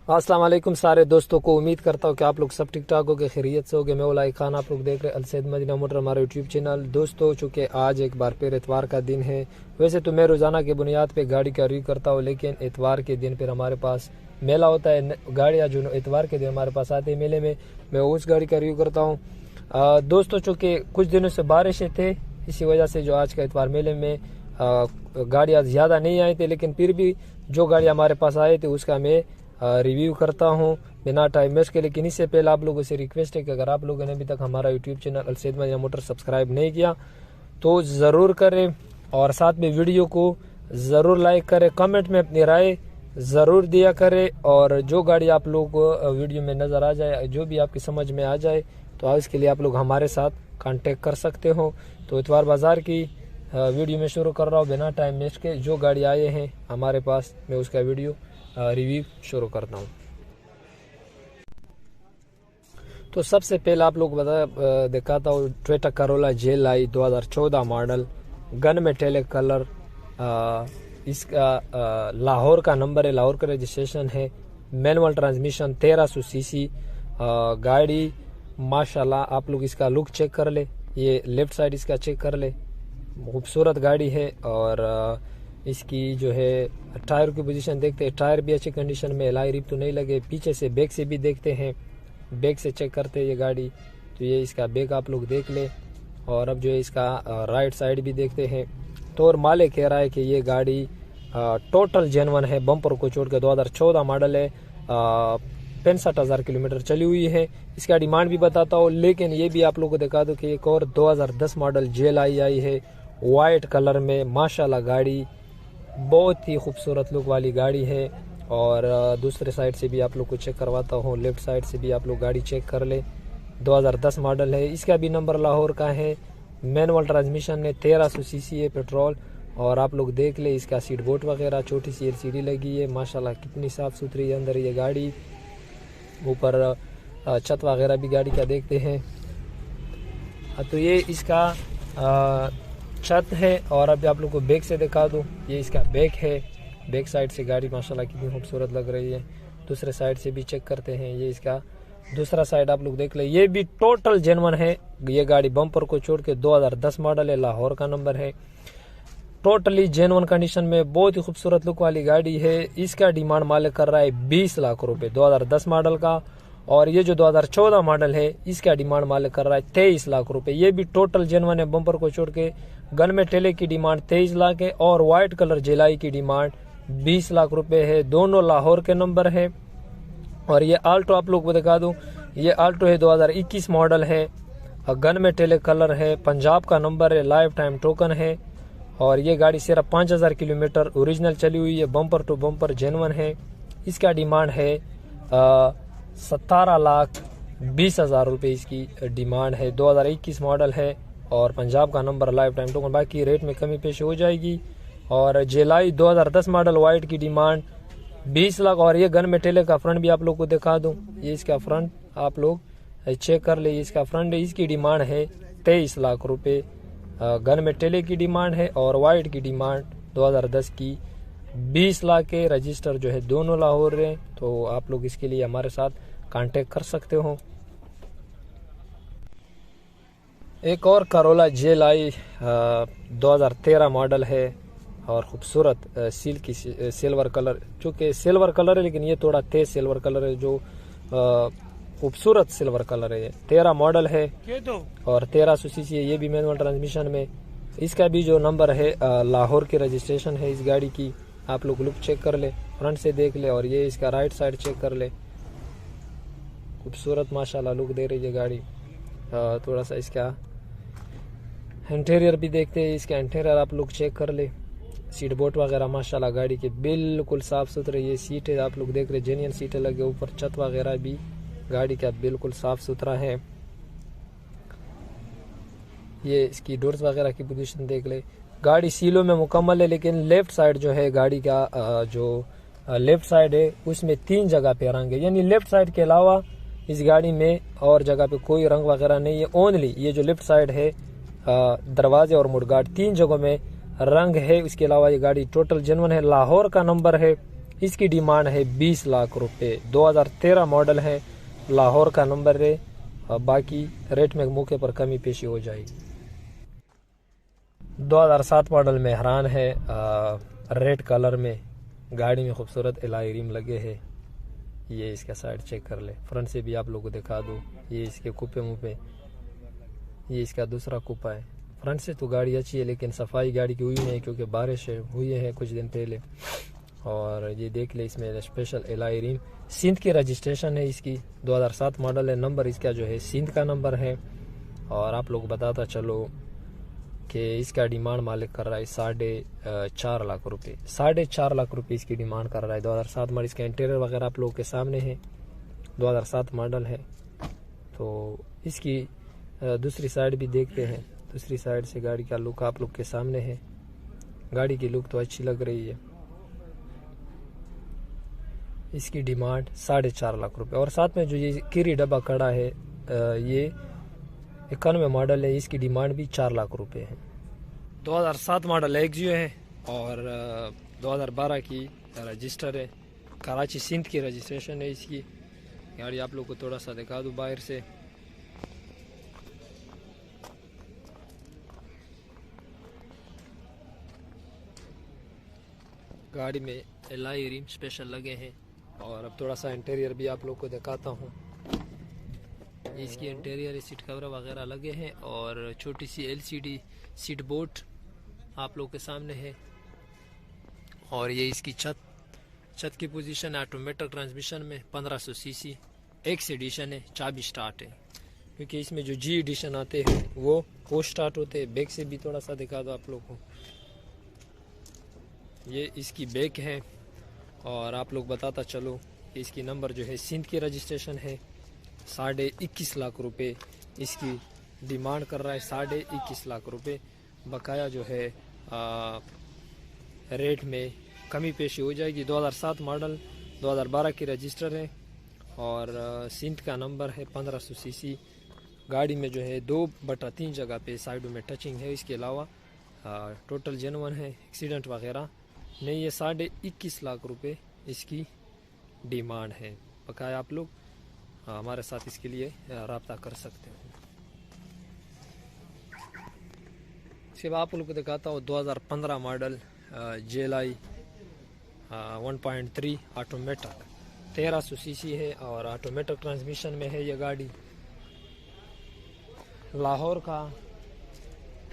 अस्सलाम वालेकुम सारे दोस्तों को। उम्मीद करता हूँ कि आप लोग सब ठीक ठाक हो गए, खैरियत से हो गए। मैं उलाई खान, आप लोग देख रहे हैं अलसैद मदीना मोटर हमारा यूट्यूब चैनल। दोस्तों चूँकि आज एक बार फिर इतवार का दिन है, वैसे तो मैं रोज़ाना की बुनियाद पे गाड़ी का रिव्यू करता हूँ, लेकिन इतवार के दिन फिर हमारे पास मेला होता है। गाड़ियाँ जो इतवार के दिन हमारे पास आती है मेले में, मैं उस गाड़ी का रिव्यू करता हूँ। दोस्तों चूँकि कुछ दिनों से बारिशें थे, इसी वजह से जो आज का इतवार मेले में गाड़ियाँ ज़्यादा नहीं आई थी, लेकिन फिर भी जो गाड़ी हमारे पास आई थी उसका मैं रिव्यू करता हूँ बिना टाइम वेस्ट के। लेकिन इससे पहले आप लोगों से रिक्वेस्ट है कि अगर आप लोगों ने अभी तक हमारा YouTube channel Alsaeed Madina motor subscribe नहीं किया तो ज़रूर करें, और साथ में वीडियो को ज़रूर लाइक करें, कमेंट में अपनी राय ज़रूर दिया करें। और जो गाड़ी आप लोग को वीडियो में नज़र आ जाए, जो भी आपकी समझ में आ जाए, तो इसके लिए आप लोग हमारे साथ कांटेक्ट कर सकते हो। तो इतवार बाज़ार की वीडियो में शुरू कर रहा हूँ बिना टाइम वेस्ट के। जो गाड़ी आए हैं हमारे पास, मैं उसका वीडियो रिव्यू शुरू करता हूँ। तो सबसे पहले आप लोग दिखाता हूँ Toyota Corolla GLi 2014 model, gun metallic colour. इसका लाहौर का नंबर है, लाहौर का रजिस्ट्रेशन है, मैनुअल ट्रांसमिशन, 1300 सीसी गाड़ी। माशाल्लाह आप लोग इसका लुक चेक कर ले, ये लेफ्ट साइड इसका चेक कर ले, खूबसूरत गाड़ी है। और इसकी जो है टायर की पोजीशन देखते हैं, टायर भी अच्छी कंडीशन में, एलॉय रिप तो नहीं लगे। पीछे से बैक से भी देखते हैं, बैक से चेक करते हैं ये गाड़ी, तो ये इसका बैक आप लोग देख ले। और अब जो है इसका राइट साइड भी देखते हैं। तो और मालिक कह रहा है कि ये गाड़ी टोटल जेन्युइन है, बम्पर को छोड़ के 2014 मॉडल है, 65,000 किलोमीटर चली हुई है। इसका डिमांड भी बताता हूँ, लेकिन ये भी आप लोग को दिखा दो कि एक और 2010 मॉडल जेल-आई आई है वाइट कलर में। माशाल्लाह गाड़ी बहुत ही खूबसूरत लुक वाली गाड़ी है। और दूसरे साइड से भी आप लोग को चेक करवाता हूँ, लेफ्ट साइड से भी आप लोग गाड़ी चेक कर ले। 2010 मॉडल है, इसका भी नंबर लाहौर का है, मैनुअल ट्रांसमिशन है, 1300 सीसी है पेट्रोल। और आप लोग देख ले इसका सीट बोर्ड वगैरह, छोटी सी एलसीडी लगी है। माशाल्लाह कितनी साफ़ सुथरी है अंदर ये गाड़ी। ऊपर छत वगैरह भी गाड़ी का देखते हैं। तो ये इसका छत है। और अभी आप लोग को बैक से दिखा दूं, ये इसका बैक है, बैक साइड से गाड़ी माशाल्लाह कितनी खूबसूरत लग रही है। दूसरे साइड से भी चेक करते हैं, ये इसका दूसरा साइड आप लोग देख ले, ये भी टोटल जेन्युइन है। ये गाड़ी बम्पर को छोड़ के 2010 मॉडल है, लाहौर का नंबर है, टोटली जेन्युइन कंडीशन में, बहुत ही खूबसूरत लुक वाली गाड़ी है। इसका डिमांड मालिक कर रहा है 20 लाख रुपए 2010 मॉडल का। और ये जो 2014 मॉडल है इसका डिमांड मालिक कर रहा है 23 लाख रुपए। ये भी टोटल जेन्युइन है, बम्पर को छोड़ के। गन में टेले की डिमांड 23 लाख है, और व्हाइट कलर जेल-आई की डिमांड 20 लाख रुपए है। दोनों लाहौर के नंबर है। और ये आल्टो आप लोग को दिखा दूं, ये आल्टो है 2021 मॉडल है, गन में टेले कलर है, पंजाब का नंबर है, लाइफ टाइम टोकन है। और ये गाड़ी सिर्फ 5000 किलोमीटर ओरिजिनल चली हुई है, बम्पर टू बम्पर जेन्युइन है। इसका डिमांड है 17,20,000 रुपये इसकी डिमांड है। 2021 मॉडल है और पंजाब का नंबर, लाइफ टाइम टोकन। बाकी रेट में कमी पेश हो जाएगी। और जेल-आई 2010 मॉडल वाइट की डिमांड 20 लाख। और ये गन मेटेले का फ्रंट भी आप लोग को दिखा दूं, ये इसका फ्रंट आप लोग चेक कर ले, इसका फ्रंट है, इसकी डिमांड है 23 लाख रुपये। गन मेटेले की डिमांड है और वाइट की डिमांड 2010 की 20 लाख के। रजिस्टर जो है दोनों लाहौर है, तो आप लोग इसके लिए हमारे साथ कांटेक्ट कर सकते हो। एक और करोला जेल-आई 2013 मॉडल है और खूबसूरत सिल्की सिल्वर कलर, चूँकि सिल्वर कलर है लेकिन ये थोड़ा तेज सिल्वर कलर है, जो खूबसूरत सिल्वर कलर है। 13 मॉडल है और 1300 सीसी है। ये भी मैनुअल ट्रांसमिशन में, इसका भी जो नंबर है लाहौर की रजिस्ट्रेशन है इस गाड़ी की। आप लोग लुक चेक कर ले, फ्रंट से देख ले, और ये इसका राइट साइड चेक कर ले, खूबसूरत माशाल्लाह लुक दे रही है गाड़ी। थोड़ा सा इसका इंटीरियर भी देखते हैं, इसका इंटीरियर आप लोग चेक कर ले, सीट बोर्ड वगैरह माशाल्लाह गाड़ी के बिल्कुल साफ सुथरे। ये सीट है आप लोग देख रहे, जेन्युइन सीटें लगे, ऊपर छत वगैरह भी गाड़ी का बिल्कुल साफ सुथरा है। ये इसकी डोर्स वगैरह की पोजीशन देख ले, गाड़ी सीलों में मुकम्मल है। लेकिन लेफ्ट साइड जो है गाड़ी का, जो लेफ्ट साइड है उसमें 3 जगह पे रंग है, यानी लेफ्ट साइड के अलावा इस गाड़ी में और जगह पे कोई रंग वगैरह नहीं है। ओनली ये जो लेफ्ट साइड है, दरवाजे और मुडगार्ड, 3 जगहों में रंग है। इसके अलावा ये गाड़ी टोटल जेन्युइन है, लाहौर का नंबर है, इसकी डिमांड है 20 लाख रुपए। 2013 मॉडल है, लाहौर का नंबर है। बाकी रेट में मौके पर कमी पेशी हो जाएगी। 2007 मॉडल में हरान है, रेड कलर में, गाड़ी में खूबसूरत एलॉय रिम लगे हैं। ये इसका साइड चेक कर ले, फ्रंट से भी आप लोगों को दिखा दूँ। ये इसके कुप्पे मुँह पे, ये इसका दूसरा कुप्पा है। फ्रंट से तो गाड़ी अच्छी है, लेकिन सफाई गाड़ी की हुई नहीं है क्योंकि बारिश हुई है कुछ दिन पहले। और ये देख ले, इसमें स्पेशल एलॉय रिम, सिंध की रजिस्ट्रेशन है इसकी, 2007 मॉडल है। नंबर इसका जो है सिंध का नंबर है। और आप लोग बताता चलो कि इसका डिमांड मालिक कर रहा है 4.5 लाख रुपए। 4.5 लाख रुपए इसकी डिमांड कर रहा है। 2007 मॉडल, इसका इंटीरियर वगैरह आप लोगों के सामने है। 2007 मॉडल है। तो इसकी दूसरी साइड भी देखते हैं। दूसरी साइड से गाड़ी का लुक आप लोग के सामने है। गाड़ी की लुक तो अच्छी लग रही है। इसकी डिमांड 4.5 लाख रुपए। और साथ में जो ये किरी डब्बा खड़ा है, ये 91 मॉडल है। इसकी डिमांड भी 4 लाख रुपए है। 2007 मॉडल एक्जियो है और 2012 की रजिस्टर है। कराची सिंध की रजिस्ट्रेशन है इसकी। गाड़ी आप लोग को थोड़ा सा दिखा दूँ बाहर से। गाड़ी में एलॉय रिम स्पेशल लगे हैं। और अब थोड़ा सा इंटीरियर भी आप लोग को दिखाता हूँ। इसकी इंटीरियर सीट कवर वगैरह लगे हैं और छोटी सी LCD सीट बोर्ड आप लोग के सामने है। और ये इसकी छत की पोजीशन ऑटोमेटिक ट्रांसमिशन में 1500 सीसी एक्स एडिशन है। चाबी स्टार्ट है, क्योंकि इसमें जो G एडिशन आते हैं वो स्टार्ट होते हैं। बैक से भी थोड़ा सा दिखा दो आप लोग को। ये इसकी बैक है। और आप लोग बताता चलो कि इसकी नंबर जो है सिंध की रजिस्ट्रेशन है। 21.5 लाख रुपए इसकी डिमांड कर रहा है। 21.5 लाख रुपए। बकाया जो है रेट में कमी पेशी हो जाएगी। 2007 मॉडल, 2012 की रजिस्टर है और सिंध का नंबर है। 1500 सीसी। गाड़ी में जो है 2/3 जगह पे साइडों में टचिंग है। इसके अलावा टोटल जेन्युइन है, एक्सीडेंट वगैरह नहीं है। 21.5 लाख रुपए इसकी डिमांड है। बकाया आप लोग हमारे साथ इसके लिए रब्ता कर सकते हैं। सिर्फ आप लोग को दिखाता हूँ 2015 मॉडल JLI 1.3 ऑटोमेटिक, 1300 सीसी है और ऑटोमेटिक ट्रांसमिशन में है। ये गाड़ी लाहौर का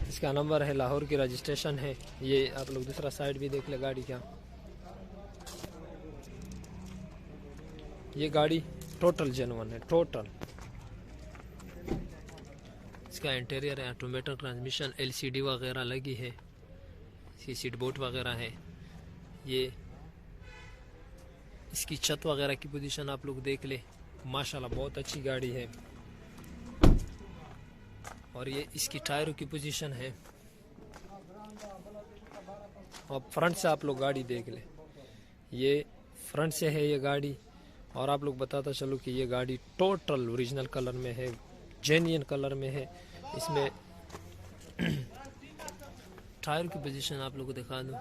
इसका नंबर है, लाहौर की रजिस्ट्रेशन है। ये आप लोग दूसरा साइड भी देख ले गाड़ी का। ये गाड़ी टोटल जेन्युइन है, टोटल। इसका इंटीरियर है, ऑटोमेटिक ट्रांसमिशन, LCD वगैरह लगी है। इसकी सीट बोर्ड वगैरह है। ये इसकी छत वगैरह की पोजीशन आप लोग देख ले, माशाल्लाह बहुत अच्छी गाड़ी है। और ये इसकी टायरों की पोजीशन है। और फ्रंट से आप लोग गाड़ी देख ले, ये फ्रंट से है ये गाड़ी। और आप लोग बताता चलो कि ये गाड़ी टोटल ओरिजिनल कलर में है, जेन्युइन कलर में है। इसमें टायर की पोजीशन आप लोग को दिखा दूँ।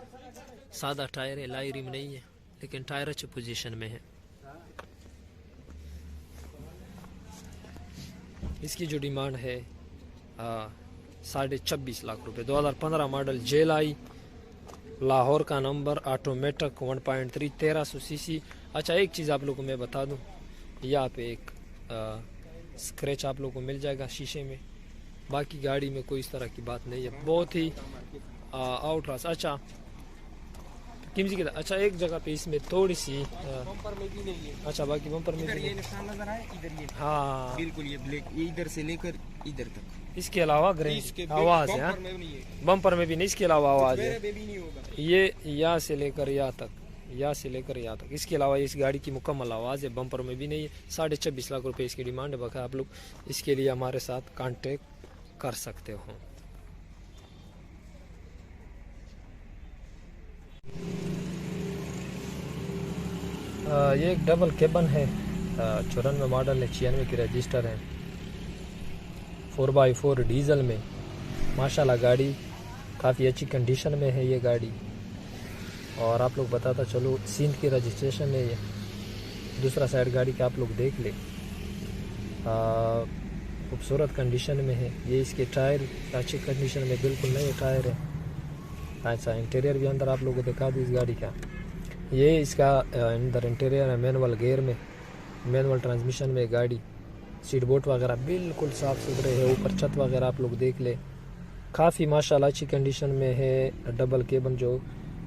सादा टायर है, एलॉय रिम नहीं है, लेकिन टायर अच्छे पोजीशन में है। इसकी जो डिमांड है 26.5 लाख रुपए। 2015 मॉडल JLI, लाहौर का नंबर, ऑटोमेटिक 1.3, 1300 सीसी। अच्छा, एक चीज़ आप लोगों को मैं बता दूं, यहाँ पे एक स्क्रैच आप लोगों को मिल जाएगा शीशे में। बाकी गाड़ी में कोई इस तरह की बात नहीं है, बहुत ही आउटरास। अच्छा किमजी की, अच्छा एक जगह पे इसमें थोड़ी सी बम्पर में भी नहीं है। अच्छा, बाकी बम्पर में इधर भी ये नहीं। निशान नजर आए, इधर ये हाँ बिल्कुल ये ब्लैक, ये इधर से लेकर इधर तक। इसके अलावा ग्रे इसके आवाज है, बम्पर में भी नहीं है, बम्पर में भी नहीं। इसके अलावा आवाज है। मेरे पे भी नहीं होगा। ये यहाँ से लेकर यहाँ तक, यहाँ से लेकर यहाँ तक। इसके अलावा इस गाड़ी की मुकम्मल आवाज़ है, बम्पर में भी नहीं है। 26.5 लाख रुपए इसकी डिमांड है। बाकी आप लोग इसके लिए हमारे साथ कांटेक्ट कर सकते हो। ये एक डबल केबन है, 94 मॉडल है, 96 की रजिस्टर है, 4x4 डीजल में। माशाल्लाह गाड़ी काफ़ी अच्छी कंडीशन में है। ये गाड़ी और आप लोग बताता चलो सिंध की रजिस्ट्रेशन है ये। दूसरा साइड गाड़ी का आप लोग देख ले, खूबसूरत कंडीशन में है। ये इसके टायर अच्छी कंडीशन में, बिल्कुल नए टायर है। अच्छा, इंटीरियर भी अंदर आप लोगों को दिखा दूँ इस गाड़ी का। ये इसका अंदर इंटीरियर है, मैनुअल गियर में, मैनुअल ट्रांसमिशन में गाड़ी। सीट बोर्ड वगैरह बिल्कुल साफ़ सुथरे है। ऊपर छत वगैरह आप लोग देख ले, काफ़ी माशाल्लाह अच्छी कंडीशन में है। डबल केबन जो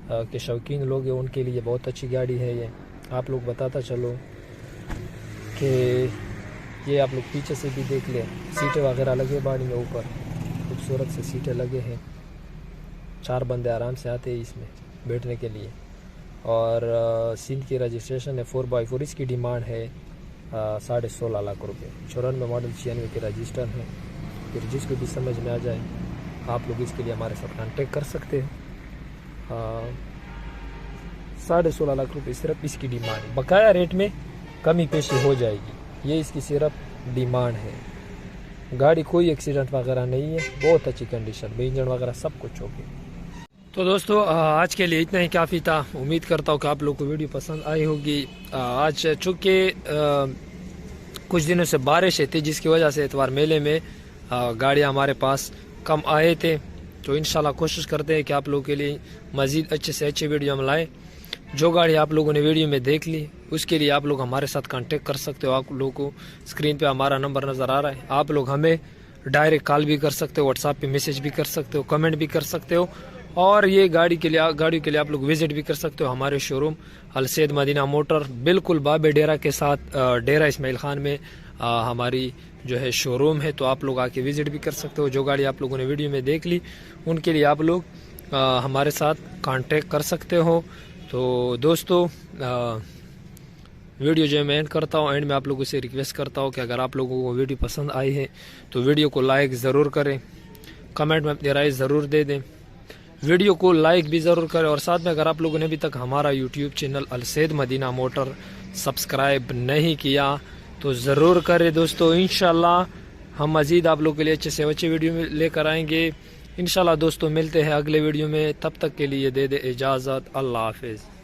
के शौकीन लोग हैं उनके लिए बहुत अच्छी गाड़ी है ये। आप लोग बताता चलो कि ये आप लोग पीछे से भी देख ले, सीटें वगैरह लगे गाड़ी में, ऊपर खूबसूरत से सीटें लगे हैं। 4 बंदे आराम से आते हैं इसमें बैठने के लिए। और सिंध की रजिस्ट्रेशन है 4x4। इसकी डिमांड है 16.5 लाख रुपये। 94 मॉडल 96 के रजिस्टर हैं। फिर जिसको भी समझ में आ जाए आप लोग इसके लिए हमारे साथ कांटेक्ट कर सकते हैं। 16.5 लाख रुपये सिर्फ इसकी डिमांड है। बकाया रेट में कमी पेशी हो जाएगी। ये इसकी सिर्फ डिमांड है। गाड़ी कोई एक्सीडेंट वगैरह नहीं है, बहुत अच्छी कंडीशन में, इंजन वगैरह सब कुछ हो गया। तो दोस्तों आज के लिए इतना ही काफ़ी था। उम्मीद करता हूँ कि आप लोग को वीडियो पसंद आई होगी। आज चूँकि कुछ दिनों से बारिश थी जिसकी वजह से इतवार मेले में गाड़ियाँ हमारे पास कम आए थे। तो इंशाल्लाह कोशिश करते हैं कि आप लोगों के लिए मज़ीद अच्छे से अच्छे वीडियो हम लाएँ। जो गाड़ी आप लोगों ने वीडियो में देख ली उसके लिए आप लोग हमारे साथ कांटेक्ट कर सकते हो। आप लोगों को स्क्रीन पे हमारा नंबर नज़र आ रहा है। आप लोग हमें डायरेक्ट कॉल भी कर सकते हो, व्हाट्सएप पे मैसेज भी कर सकते हो, कमेंट भी कर सकते हो। और ये गाड़ियों के लिए आप लोग विजिट भी कर सकते हो हमारे शोरूम अलसैद मदीना मोटर, बिल्कुल बाबे डेरा के साथ, डेरा इस्माइल खान में हमारी जो है शोरूम है। तो आप लोग आके विजिट भी कर सकते हो। जो गाड़ी आप लोगों ने वीडियो में देख ली उनके लिए आप लोग हमारे साथ कांटेक्ट कर सकते हो। तो दोस्तों वीडियो जो मैं एंड करता हूँ, एंड में आप लोगों से रिक्वेस्ट करता हूँ कि अगर आप लोगों को वीडियो पसंद आई है तो वीडियो को लाइक ज़रूर करें, कमेंट में अपनी राय ज़रूर दे दें, वीडियो को लाइक भी ज़रूर करें। और साथ में अगर आप लोगों ने अभी तक हमारा YouTube channel Alsaeed Madina motor subscribe नहीं किया तो ज़रूर करें दोस्तों। इंशाल्लाह हम मज़ीद आप लोगों के लिए अच्छे से अच्छे वीडियो लेकर आएंगे। इंशाल्लाह दोस्तों मिलते हैं अगले वीडियो में। तब तक के लिए दे इजाज़त। अल्लाह हाफिज़।